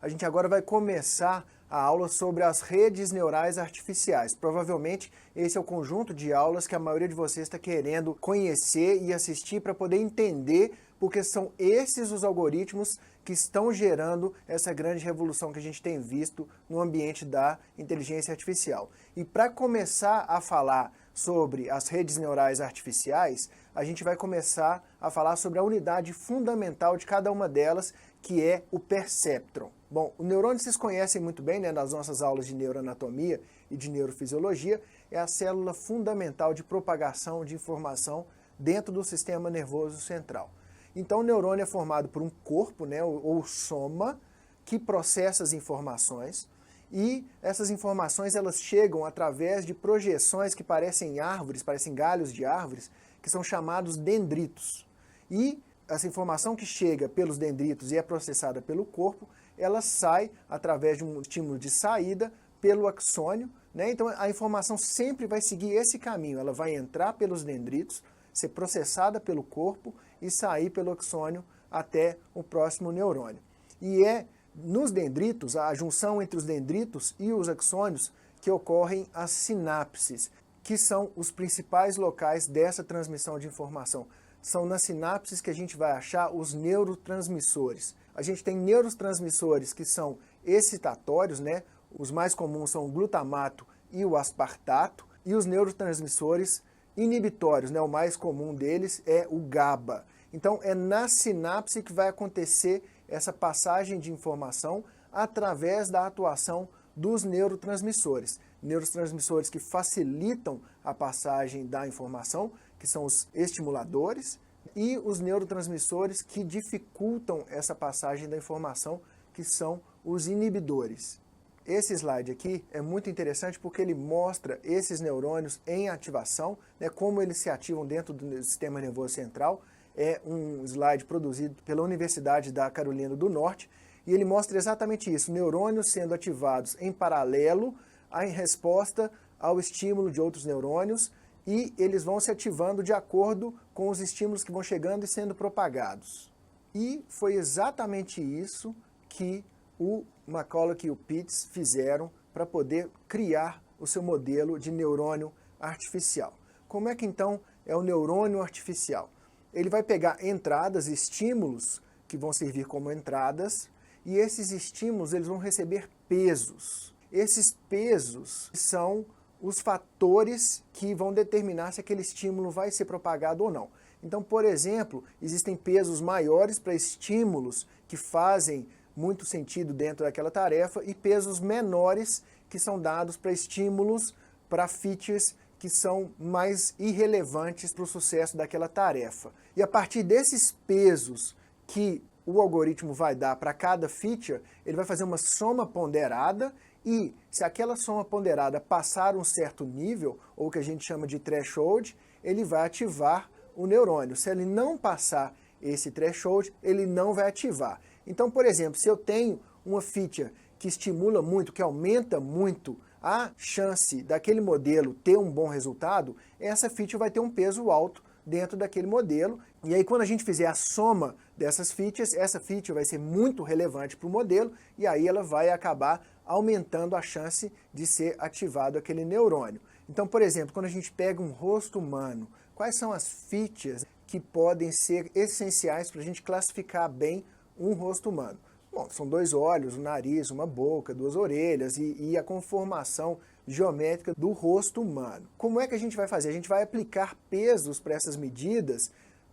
A gente agora vai começar a aula sobre as redes neurais artificiais. Provavelmente esse é o conjunto de aulas que a maioria de vocês está querendo conhecer e assistir para poder entender, porque são esses os algoritmos que estão gerando essa grande revolução que a gente tem visto no ambiente da inteligência artificial. E para começar a falar sobre as redes neurais artificiais, a gente vai começar a falar sobre a unidade fundamental de cada uma delas, que é o perceptron. Bom, o neurônio vocês conhecem muito bem, né, nas nossas aulas de neuroanatomia e de neurofisiologia, é a célula fundamental de propagação de informação dentro do sistema nervoso central. Então o neurônio é formado por um corpo, né, ou soma, que processa as informações, e essas informações elas chegam através de projeções que parecem árvores, parecem galhos de árvores, que são chamados dendritos. E essa informação que chega pelos dendritos e é processada pelo corpo, ela sai através de um estímulo de saída pelo axônio, né? Então a informação sempre vai seguir esse caminho, ela vai entrar pelos dendritos, ser processada pelo corpo e sair pelo axônio até o próximo neurônio. E é nos dendritos, a junção entre os dendritos e os axônios, que ocorrem as sinapses, que são os principais locais dessa transmissão de informação. São nas sinapses que a gente vai achar os neurotransmissores. A gente tem neurotransmissores que são excitatórios, né? Os mais comuns são o glutamato e o aspartato, e os neurotransmissores inibitórios, né? O mais comum deles é o GABA. Então é na sinapse que vai acontecer essa passagem de informação através da atuação dos neurotransmissores. Neurotransmissores que facilitam a passagem da informação, que são os estimuladores, e os neurotransmissores que dificultam essa passagem da informação, que são os inibidores. Esse slide aqui é muito interessante porque ele mostra esses neurônios em ativação, né, como eles se ativam dentro do sistema nervoso central. É um slide produzido pela Universidade da Carolina do Norte, e ele mostra exatamente isso, neurônios sendo ativados em paralelo em resposta ao estímulo de outros neurônios, e eles vão se ativando de acordo com os estímulos que vão chegando e sendo propagados. E foi exatamente isso que o McCulloch e o Pitts fizeram para poder criar o seu modelo de neurônio artificial. Como é que então é o neurônio artificial? Ele vai pegar entradas, estímulos que vão servir como entradas, e esses estímulos eles vão receber pesos. Esses pesos são os fatores que vão determinar se aquele estímulo vai ser propagado ou não. Então, por exemplo, existem pesos maiores para estímulos que fazem muito sentido dentro daquela tarefa e pesos menores que são dados para estímulos, para features que são mais irrelevantes para o sucesso daquela tarefa. E a partir desses pesos que o algoritmo vai dar para cada feature, ele vai fazer uma soma ponderada, e se aquela soma ponderada passar um certo nível, ou o que a gente chama de threshold, ele vai ativar o neurônio. Se ele não passar esse threshold, ele não vai ativar. Então, por exemplo, se eu tenho uma feature que estimula muito, que aumenta muito a chance daquele modelo ter um bom resultado, essa feature vai ter um peso alto dentro daquele modelo. E aí quando a gente fizer a soma dessas features, essa feature vai ser muito relevante para o modelo, e aí ela vai acabar aumentando a chance de ser ativado aquele neurônio. Então, por exemplo, quando a gente pega um rosto humano, quais são as features que podem ser essenciais para a gente classificar bem um rosto humano? Bom, são 2 olhos, um nariz, uma boca, 2 orelhas e a conformação geométrica do rosto humano. Como é que a gente vai fazer? A gente vai aplicar pesos para essas medidas,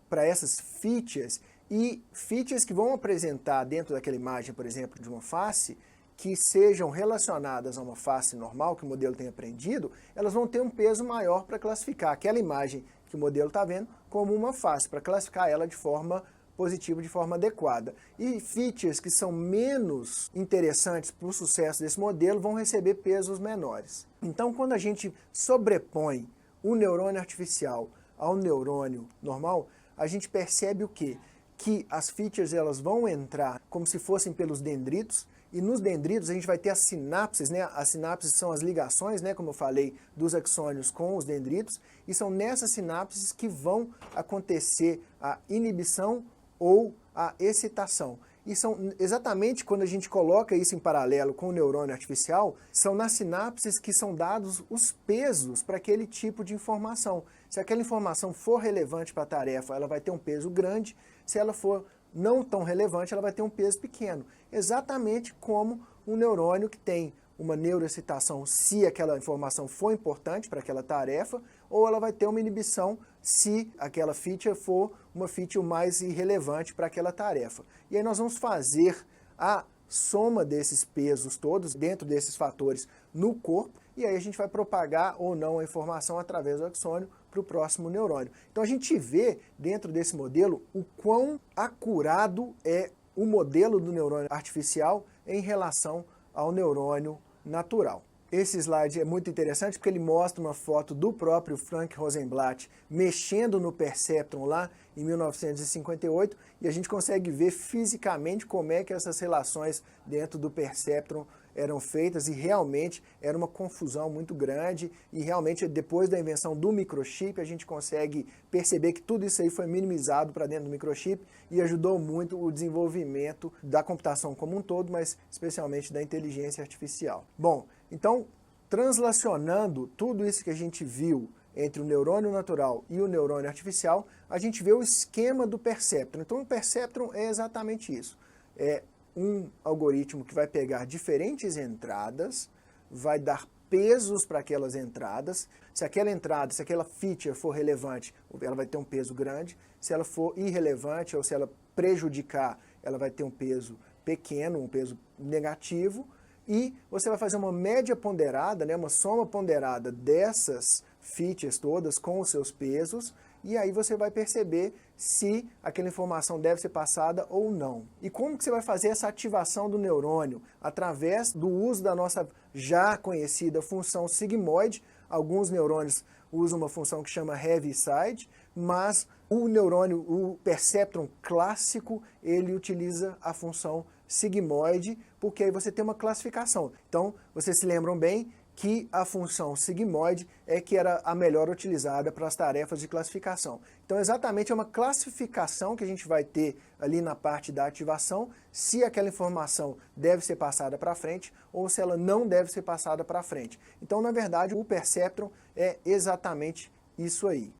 para essas features, e features que vão apresentar dentro daquela imagem, por exemplo, de uma face, que sejam relacionadas a uma face normal que o modelo tem aprendido, elas vão ter um peso maior para classificar aquela imagem que o modelo está vendo como uma face, para classificar ela de forma positiva, de forma adequada. E features que são menos interessantes para o sucesso desse modelo vão receber pesos menores. Então, quando a gente sobrepõe o neurônio artificial ao neurônio normal, a gente percebe o quê? Que as features elas vão entrar como se fossem pelos dendritos, e nos dendritos a gente vai ter as sinapses, né? As sinapses são as ligações, né? Como eu falei, dos axônios com os dendritos, e são nessas sinapses que vão acontecer a inibição ou a excitação. E são exatamente quando a gente coloca isso em paralelo com o neurônio artificial, são nas sinapses que são dados os pesos para aquele tipo de informação. Se aquela informação for relevante para a tarefa, ela vai ter um peso grande. Se ela for não tão relevante, ela vai ter um peso pequeno. Exatamente como um neurônio que tem uma neuroexcitação se aquela informação for importante para aquela tarefa, ou ela vai ter uma inibição se aquela feature for uma feature mais irrelevante para aquela tarefa. E aí nós vamos fazer a soma desses pesos todos, dentro desses fatores, no corpo, e aí a gente vai propagar ou não a informação através do axônio para o próximo neurônio. Então a gente vê dentro desse modelo o quão acurado é o modelo do neurônio artificial em relação ao neurônio natural. Esse slide é muito interessante porque ele mostra uma foto do próprio Frank Rosenblatt mexendo no perceptron lá em 1958 e a gente consegue ver fisicamente como é que essas relações dentro do perceptron eram feitas e realmente era uma confusão muito grande e realmente depois da invenção do microchip a gente consegue perceber que tudo isso aí foi minimizado para dentro do microchip e ajudou muito o desenvolvimento da computação como um todo, mas especialmente da inteligência artificial. Bom, então translacionando tudo isso que a gente viu entre o neurônio natural e o neurônio artificial, a gente vê o esquema do perceptron. Então o perceptron é exatamente isso. É um algoritmo que vai pegar diferentes entradas, vai dar pesos para aquelas entradas. Se aquela entrada, se aquela feature for relevante, ela vai ter um peso grande. Se ela for irrelevante ou se ela prejudicar, ela vai ter um peso pequeno, um peso negativo. E você vai fazer uma média ponderada, né, uma soma ponderada dessas features todas com os seus pesos, e aí você vai perceber se aquela informação deve ser passada ou não. E como que você vai fazer essa ativação do neurônio? Através do uso da nossa já conhecida função sigmoide. Alguns neurônios usam uma função que chama Heaviside, mas o neurônio, o perceptron clássico, ele utiliza a função sigmoide, porque aí você tem uma classificação. Então, vocês se lembram bem que a função sigmoide é que era a melhor utilizada para as tarefas de classificação. Então, exatamente é uma classificação que a gente vai ter ali na parte da ativação, se aquela informação deve ser passada para frente ou se ela não deve ser passada para frente. Então, na verdade, o perceptron é exatamente isso aí.